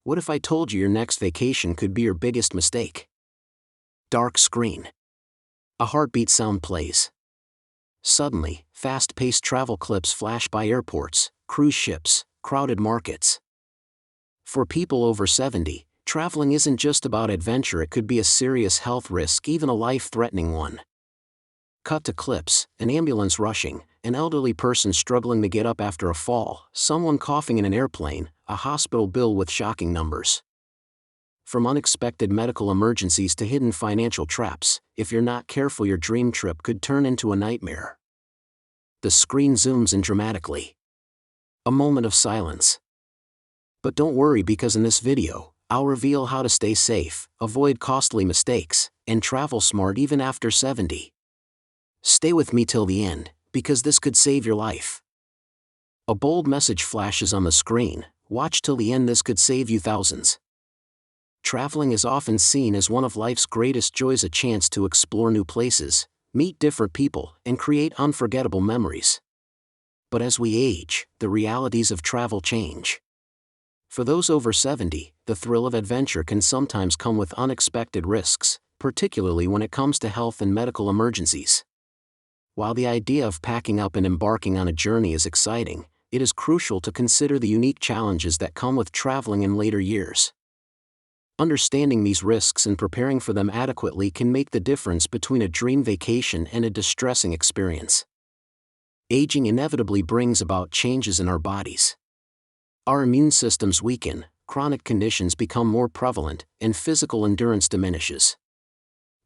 What if I told you your next vacation could be your biggest mistake? Dark screen. A heartbeat sound plays. Suddenly, fast-paced travel clips flash by airports, cruise ships, crowded markets. For people over 70, traveling isn't just about adventure, it could be a serious health risk, even a life-threatening one. Cut to clips: an ambulance rushing, an elderly person struggling to get up after a fall, someone coughing in an airplane, a hospital bill with shocking numbers. From unexpected medical emergencies to hidden financial traps, if you're not careful, your dream trip could turn into a nightmare. The screen zooms in dramatically. A moment of silence. But don't worry, because in this video, I'll reveal how to stay safe, avoid costly mistakes, and travel smart even after 70. Stay with me till the end, because this could save your life. A bold message flashes on the screen: watch till the end, this could save you thousands. Traveling is often seen as one of life's greatest joys, a chance to explore new places, meet different people, and create unforgettable memories. But as we age, the realities of travel change. For those over 70, the thrill of adventure can sometimes come with unexpected risks, particularly when it comes to health and medical emergencies. While the idea of packing up and embarking on a journey is exciting, it is crucial to consider the unique challenges that come with traveling in later years. Understanding these risks and preparing for them adequately can make the difference between a dream vacation and a distressing experience. Aging inevitably brings about changes in our bodies. Our immune systems weaken, chronic conditions become more prevalent, and physical endurance diminishes.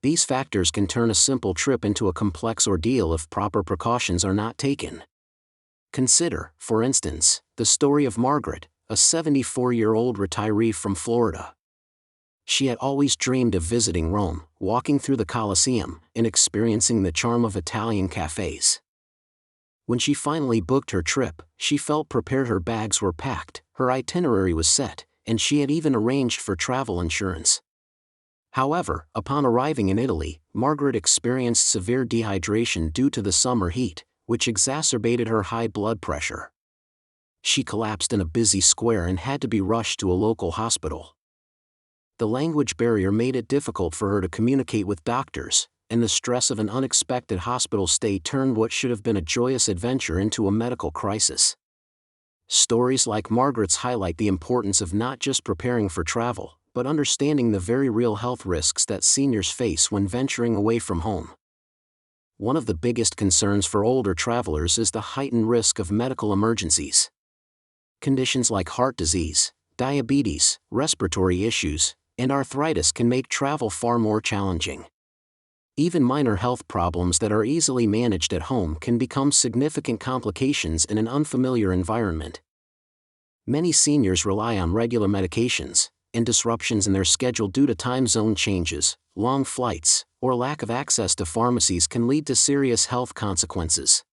These factors can turn a simple trip into a complex ordeal if proper precautions are not taken. Consider, for instance, the story of Margaret, a 74-year-old retiree from Florida. She had always dreamed of visiting Rome, walking through the Colosseum, and experiencing the charm of Italian cafes. When she finally booked her trip, she felt prepared. Her bags were packed, her itinerary was set, and she had even arranged for travel insurance. However, upon arriving in Italy, Margaret experienced severe dehydration due to the summer heat, which exacerbated her high blood pressure. She collapsed in a busy square and had to be rushed to a local hospital. The language barrier made it difficult for her to communicate with doctors, and the stress of an unexpected hospital stay turned what should have been a joyous adventure into a medical crisis. Stories like Margaret's highlight the importance of not just preparing for travel, but understanding the very real health risks that seniors face when venturing away from home. One of the biggest concerns for older travelers is the heightened risk of medical emergencies. Conditions like heart disease, diabetes, respiratory issues, and arthritis can make travel far more challenging. Even minor health problems that are easily managed at home can become significant complications in an unfamiliar environment. Many seniors rely on regular medications, and disruptions in their schedule due to time zone changes, long flights, or lack of access to pharmacies can lead to serious health consequences.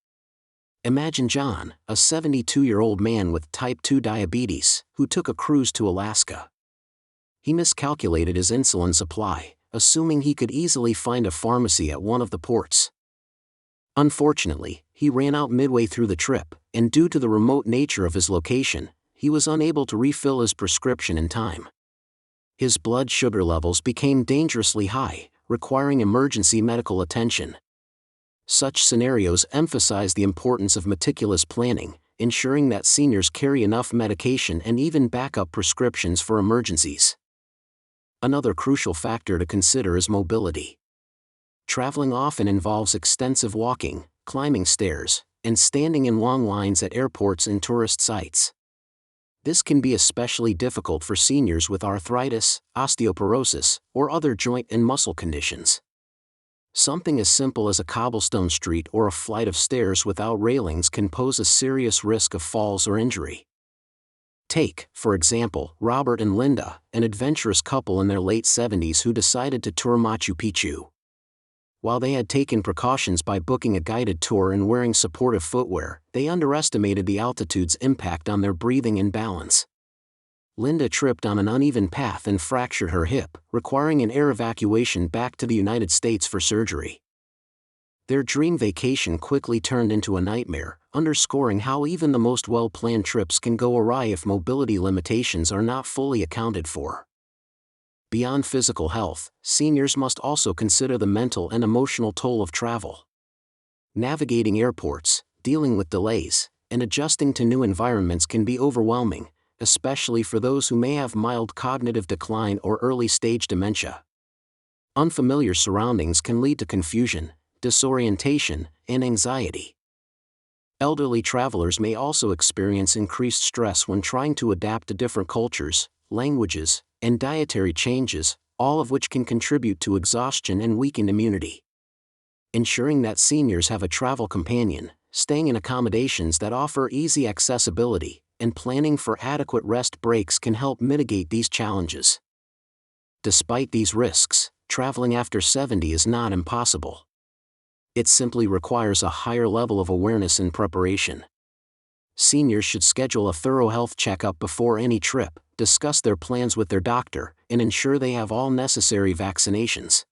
Imagine John, a 72-year-old man with type 2 diabetes, who took a cruise to Alaska. He miscalculated his insulin supply, assuming he could easily find a pharmacy at one of the ports. Unfortunately, he ran out midway through the trip, and due to the remote nature of his location, he was unable to refill his prescription in time. His blood sugar levels became dangerously high, requiring emergency medical attention. Such scenarios emphasize the importance of meticulous planning, ensuring that seniors carry enough medication and even backup prescriptions for emergencies. Another crucial factor to consider is mobility. Traveling often involves extensive walking, climbing stairs, and standing in long lines at airports and tourist sites. This can be especially difficult for seniors with arthritis, osteoporosis, or other joint and muscle conditions. Something as simple as a cobblestone street or a flight of stairs without railings can pose a serious risk of falls or injury. Take, for example, Robert and Linda, an adventurous couple in their late 70s who decided to tour Machu Picchu. While they had taken precautions by booking a guided tour and wearing supportive footwear, they underestimated the altitude's impact on their breathing and balance. Linda tripped on an uneven path and fractured her hip, requiring an air evacuation back to the United States for surgery. Their dream vacation quickly turned into a nightmare, underscoring how even the most well-planned trips can go awry if mobility limitations are not fully accounted for. Beyond physical health, seniors must also consider the mental and emotional toll of travel. Navigating airports, dealing with delays, and adjusting to new environments can be overwhelming, especially for those who may have mild cognitive decline or early-stage dementia. Unfamiliar surroundings can lead to confusion, disorientation, and anxiety. Elderly travelers may also experience increased stress when trying to adapt to different cultures, languages, and dietary changes, all of which can contribute to exhaustion and weakened immunity. Ensuring that seniors have a travel companion, staying in accommodations that offer easy accessibility, and planning for adequate rest breaks can help mitigate these challenges. Despite these risks, traveling after 70 is not impossible. It simply requires a higher level of awareness and preparation. Seniors should schedule a thorough health checkup before any trip, discuss their plans with their doctor, and ensure they have all necessary vaccinations.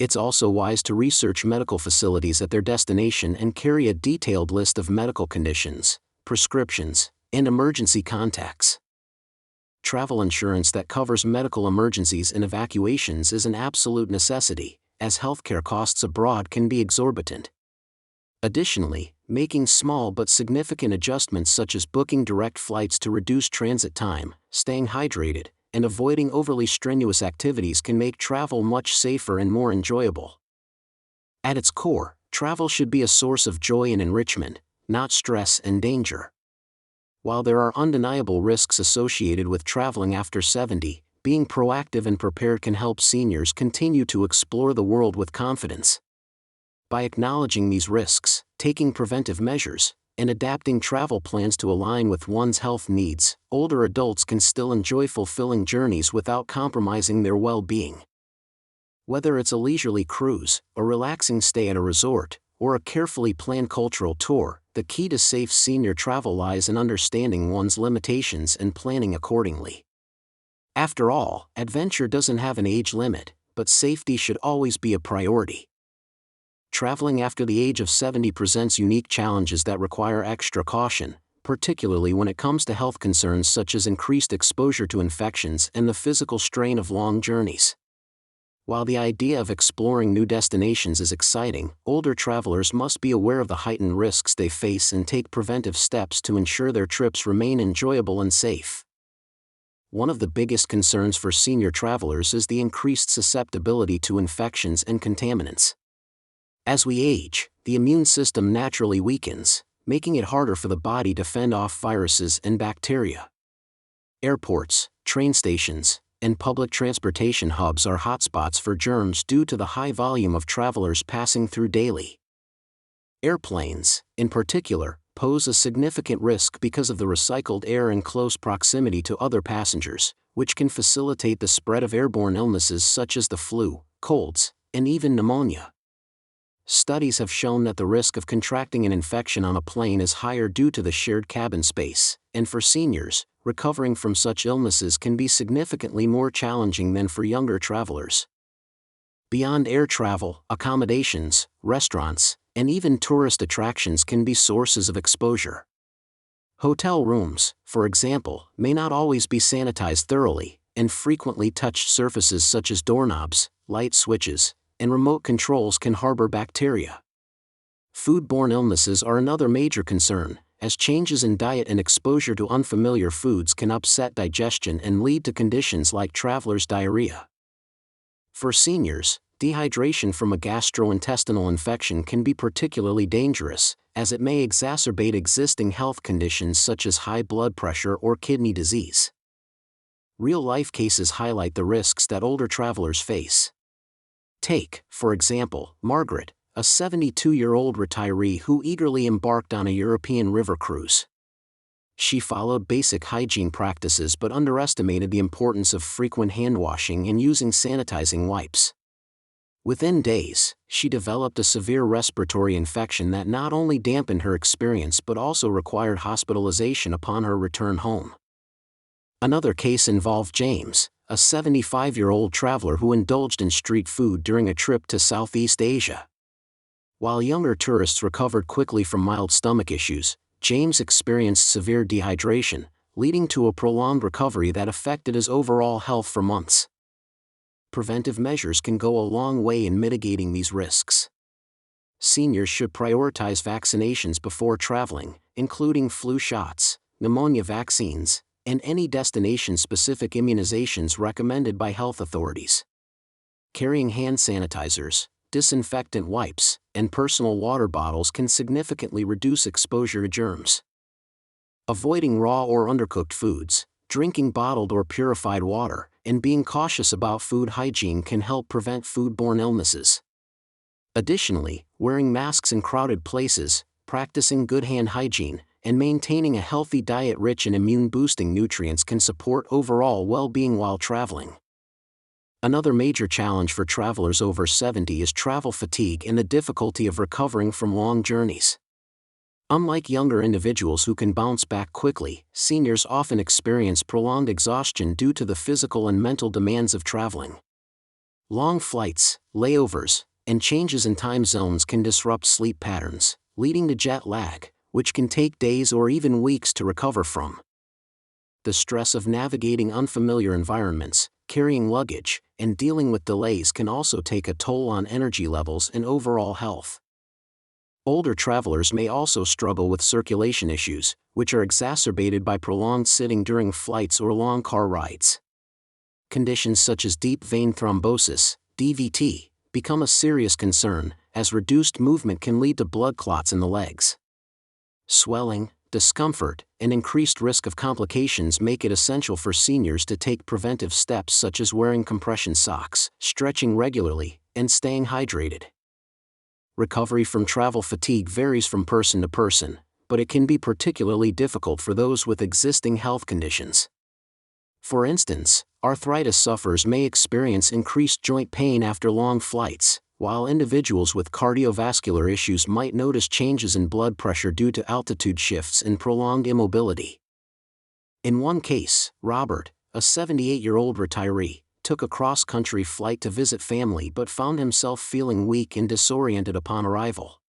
It's also wise to research medical facilities at their destination and carry a detailed list of medical conditions, prescriptions, and emergency contacts. Travel insurance that covers medical emergencies and evacuations is an absolute necessity, as healthcare costs abroad can be exorbitant. Additionally, making small but significant adjustments such as booking direct flights to reduce transit time, staying hydrated, and avoiding overly strenuous activities can make travel much safer and more enjoyable. At its core, travel should be a source of joy and enrichment, not stress and danger. While there are undeniable risks associated with traveling after 70, being proactive and prepared can help seniors continue to explore the world with confidence. By acknowledging these risks, taking preventive measures, and adapting travel plans to align with one's health needs, older adults can still enjoy fulfilling journeys without compromising their well-being. Whether it's a leisurely cruise, a relaxing stay at a resort, or a carefully planned cultural tour, the key to safe senior travel lies in understanding one's limitations and planning accordingly. After all, adventure doesn't have an age limit, but safety should always be a priority. Traveling after the age of 70 presents unique challenges that require extra caution, particularly when it comes to health concerns such as increased exposure to infections and the physical strain of long journeys. While the idea of exploring new destinations is exciting, older travelers must be aware of the heightened risks they face and take preventive steps to ensure their trips remain enjoyable and safe. One of the biggest concerns for senior travelers is the increased susceptibility to infections and contaminants. As we age, the immune system naturally weakens, making it harder for the body to fend off viruses and bacteria. Airports, train stations, and public transportation hubs are hotspots for germs due to the high volume of travelers passing through daily. Airplanes, in particular, pose a significant risk because of the recycled air in close proximity to other passengers, which can facilitate the spread of airborne illnesses such as the flu, colds, and even pneumonia. Studies have shown that the risk of contracting an infection on a plane is higher due to the shared cabin space, and for seniors, recovering from such illnesses can be significantly more challenging than for younger travelers. Beyond air travel, accommodations, restaurants, and even tourist attractions can be sources of exposure. Hotel rooms, for example, may not always be sanitized thoroughly, and frequently touched surfaces such as doorknobs, light switches, and remote controls can harbor bacteria. Foodborne illnesses are another major concern, as changes in diet and exposure to unfamiliar foods can upset digestion and lead to conditions like traveler's diarrhea. For seniors, dehydration from a gastrointestinal infection can be particularly dangerous, as it may exacerbate existing health conditions such as high blood pressure or kidney disease. Real-life cases highlight the risks that older travelers face. Take, for example, Margaret, a 72-year-old retiree who eagerly embarked on a European river cruise. She followed basic hygiene practices but underestimated the importance of frequent hand-washing and using sanitizing wipes. Within days, she developed a severe respiratory infection that not only dampened her experience but also required hospitalization upon her return home. Another case involved James, a 75-year-old traveler who indulged in street food during a trip to Southeast Asia. While younger tourists recovered quickly from mild stomach issues, James experienced severe dehydration, leading to a prolonged recovery that affected his overall health for months. Preventive measures can go a long way in mitigating these risks. Seniors should prioritize vaccinations before traveling, including flu shots, pneumonia vaccines, and any destination-specific immunizations recommended by health authorities. Carrying hand sanitizers, disinfectant wipes, and personal water bottles can significantly reduce exposure to germs. Avoiding raw or undercooked foods, drinking bottled or purified water, and being cautious about food hygiene can help prevent foodborne illnesses. Additionally, wearing masks in crowded places, practicing good hand hygiene, and maintaining a healthy diet rich in immune-boosting nutrients can support overall well-being while traveling. Another major challenge for travelers over 70 is travel fatigue and the difficulty of recovering from long journeys. Unlike younger individuals who can bounce back quickly, seniors often experience prolonged exhaustion due to the physical and mental demands of traveling. Long flights, layovers, and changes in time zones can disrupt sleep patterns, leading to jet lag, which can take days or even weeks to recover from. The stress of navigating unfamiliar environments, carrying luggage, and dealing with delays can also take a toll on energy levels and overall health. Older travelers may also struggle with circulation issues, which are exacerbated by prolonged sitting during flights or long car rides. Conditions such as deep vein thrombosis, DVT, become a serious concern, as reduced movement can lead to blood clots in the legs. Swelling, discomfort, and increased risk of complications make it essential for seniors to take preventive steps such as wearing compression socks, stretching regularly, and staying hydrated. Recovery from travel fatigue varies from person to person, but it can be particularly difficult for those with existing health conditions. For instance, arthritis sufferers may experience increased joint pain after long flights, while individuals with cardiovascular issues might notice changes in blood pressure due to altitude shifts and prolonged immobility. In one case, Robert, a 78-year-old retiree, took a cross-country flight to visit family but found himself feeling weak and disoriented upon arrival.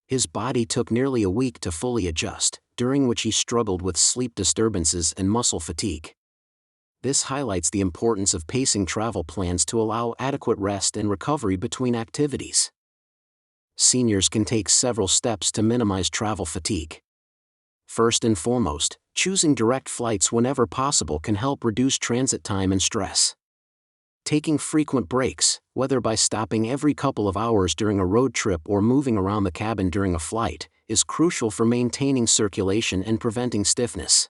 His body took nearly a week to fully adjust, during which he struggled with sleep disturbances and muscle fatigue. This highlights the importance of pacing travel plans to allow adequate rest and recovery between activities. Seniors can take several steps to minimize travel fatigue. First and foremost, choosing direct flights whenever possible can help reduce transit time and stress. Taking frequent breaks, whether by stopping every couple of hours during a road trip or moving around the cabin during a flight, is crucial for maintaining circulation and preventing stiffness.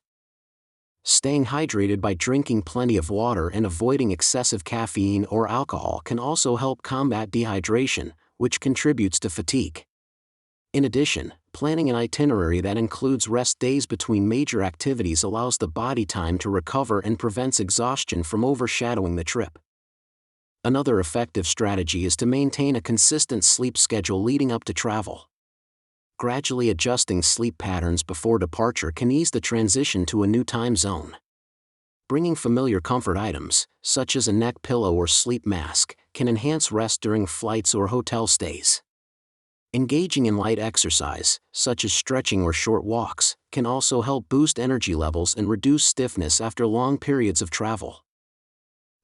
Staying hydrated by drinking plenty of water and avoiding excessive caffeine or alcohol can also help combat dehydration, which contributes to fatigue. In addition, planning an itinerary that includes rest days between major activities allows the body time to recover and prevents exhaustion from overshadowing the trip. Another effective strategy is to maintain a consistent sleep schedule leading up to travel. Gradually adjusting sleep patterns before departure can ease the transition to a new time zone. Bringing familiar comfort items, such as a neck pillow or sleep mask, can enhance rest during flights or hotel stays. Engaging in light exercise, such as stretching or short walks, can also help boost energy levels and reduce stiffness after long periods of travel.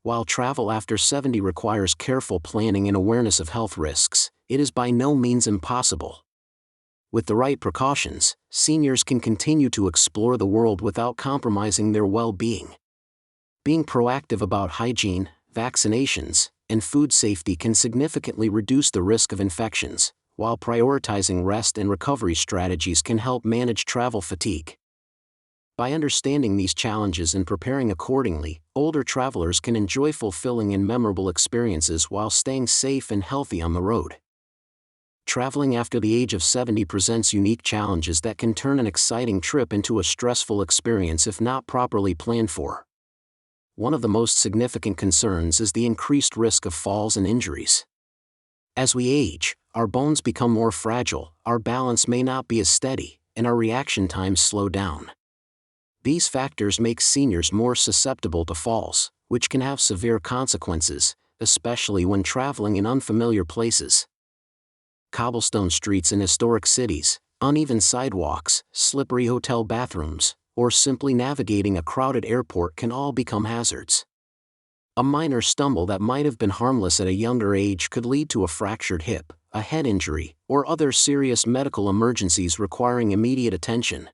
While travel after 70 requires careful planning and awareness of health risks, it is by no means impossible. With the right precautions, seniors can continue to explore the world without compromising their well-being. Being proactive about hygiene, vaccinations, and food safety can significantly reduce the risk of infections, while prioritizing rest and recovery strategies can help manage travel fatigue. By understanding these challenges and preparing accordingly, older travelers can enjoy fulfilling and memorable experiences while staying safe and healthy on the road. Traveling after the age of 70 presents unique challenges that can turn an exciting trip into a stressful experience if not properly planned for. One of the most significant concerns is the increased risk of falls and injuries. As we age, our bones become more fragile, our balance may not be as steady, and our reaction times slow down. These factors make seniors more susceptible to falls, which can have severe consequences, especially when traveling in unfamiliar places. Cobblestone streets in historic cities, uneven sidewalks, slippery hotel bathrooms, or simply navigating a crowded airport can all become hazards. A minor stumble that might have been harmless at a younger age could lead to a fractured hip, a head injury, or other serious medical emergencies requiring immediate attention.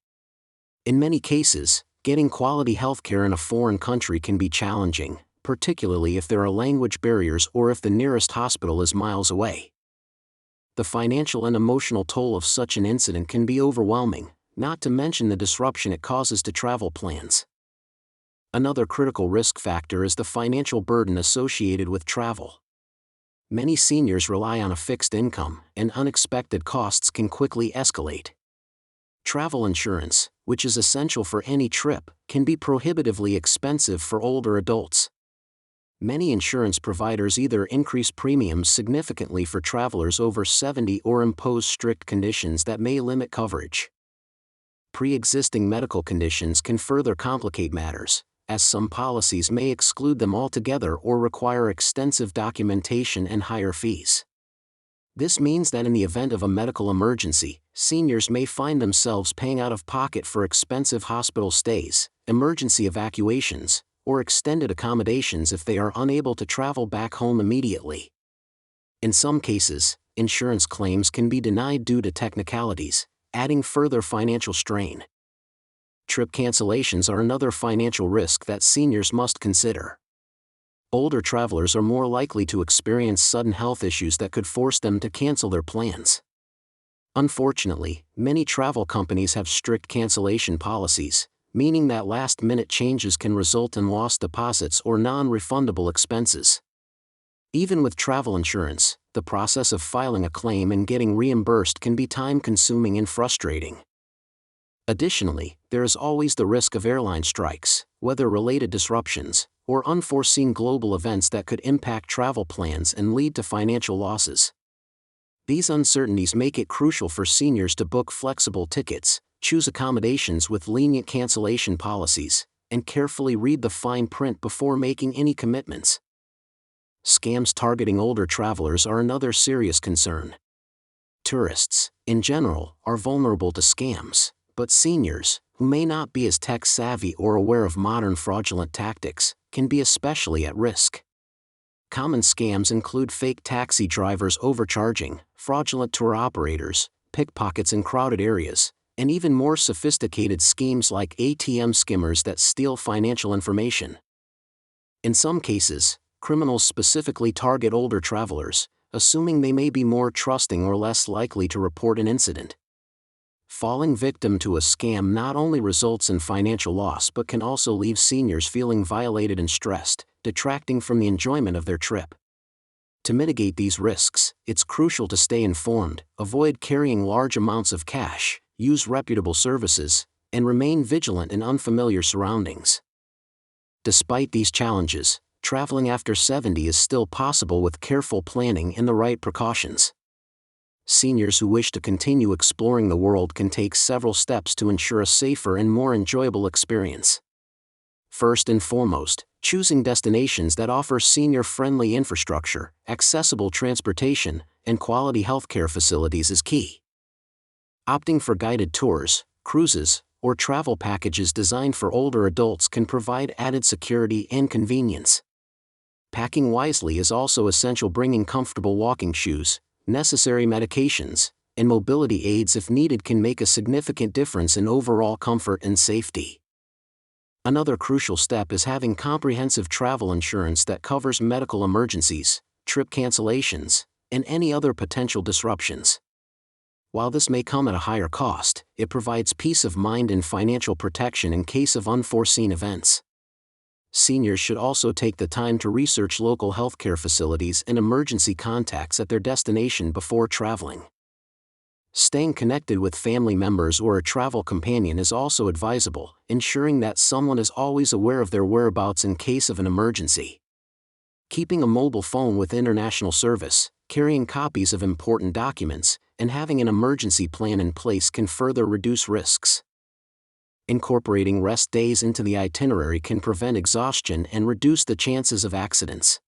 In many cases, getting quality healthcare in a foreign country can be challenging, particularly if there are language barriers or if the nearest hospital is miles away. The financial and emotional toll of such an incident can be overwhelming, not to mention the disruption it causes to travel plans. Another critical risk factor is the financial burden associated with travel. Many seniors rely on a fixed income, and unexpected costs can quickly escalate. Travel insurance, which is essential for any trip, can be prohibitively expensive for older adults. Many insurance providers either increase premiums significantly for travelers over 70 or impose strict conditions that may limit coverage. Pre-existing medical conditions can further complicate matters, as some policies may exclude them altogether or require extensive documentation and higher fees. This means that in the event of a medical emergency, seniors may find themselves paying out of pocket for expensive hospital stays, emergency evacuations, or extended accommodations if they are unable to travel back home immediately. In some cases, insurance claims can be denied due to technicalities, adding further financial strain. Trip cancellations are another financial risk that seniors must consider. Older travelers are more likely to experience sudden health issues that could force them to cancel their plans. Unfortunately, many travel companies have strict cancellation policies, meaning that last-minute changes can result in lost deposits or non-refundable expenses. Even with travel insurance, the process of filing a claim and getting reimbursed can be time-consuming and frustrating. Additionally, there is always the risk of airline strikes, weather-related disruptions, or unforeseen global events that could impact travel plans and lead to financial losses. These uncertainties make it crucial for seniors to book flexible tickets, choose accommodations with lenient cancellation policies, and carefully read the fine print before making any commitments. Scams targeting older travelers are another serious concern. Tourists, in general, are vulnerable to scams, but seniors, who may not be as tech-savvy or aware of modern fraudulent tactics, can be especially at risk. Common scams include fake taxi drivers overcharging, fraudulent tour operators, pickpockets in crowded areas, and even more sophisticated schemes like ATM skimmers that steal financial information. In some cases, criminals specifically target older travelers, assuming they may be more trusting or less likely to report an incident. Falling victim to a scam not only results in financial loss but can also leave seniors feeling violated and stressed, detracting from the enjoyment of their trip. To mitigate these risks, it's crucial to stay informed, avoid carrying large amounts of cash, use reputable services, and remain vigilant in unfamiliar surroundings. Despite these challenges, traveling after 70 is still possible with careful planning and the right precautions. Seniors who wish to continue exploring the world can take several steps to ensure a safer and more enjoyable experience. First and foremost, choosing destinations that offer senior-friendly infrastructure, accessible transportation, and quality healthcare facilities is key. Opting for guided tours, cruises, or travel packages designed for older adults can provide added security and convenience. Packing wisely is also essential, bringing comfortable walking shoes, necessary medications, and mobility aids if needed can make a significant difference in overall comfort and safety. Another crucial step is having comprehensive travel insurance that covers medical emergencies, trip cancellations, and any other potential disruptions. While this may come at a higher cost, it provides peace of mind and financial protection in case of unforeseen events. Seniors should also take the time to research local healthcare facilities and emergency contacts at their destination before traveling. Staying connected with family members or a travel companion is also advisable, ensuring that someone is always aware of their whereabouts in case of an emergency. Keeping a mobile phone with international service, carrying copies of important documents, and having an emergency plan in place can further reduce risks. Incorporating rest days into the itinerary can prevent exhaustion and reduce the chances of accidents.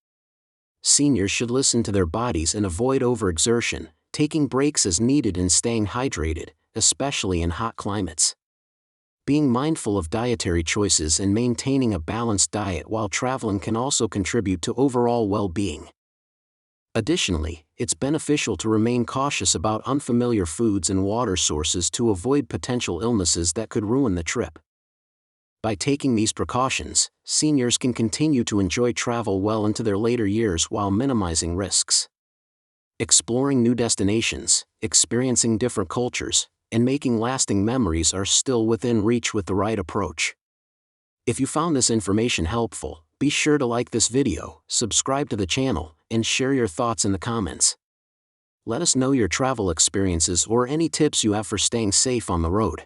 Seniors should listen to their bodies and avoid overexertion, taking breaks as needed and staying hydrated, especially in hot climates. Being mindful of dietary choices and maintaining a balanced diet while traveling can also contribute to overall well-being. Additionally, it's beneficial to remain cautious about unfamiliar foods and water sources to avoid potential illnesses that could ruin the trip. By taking these precautions, seniors can continue to enjoy travel well into their later years while minimizing risks. Exploring new destinations, experiencing different cultures, and making lasting memories are still within reach with the right approach. If you found this information helpful, be sure to like this video, subscribe to the channel, and share your thoughts in the comments. Let us know your travel experiences or any tips you have for staying safe on the road.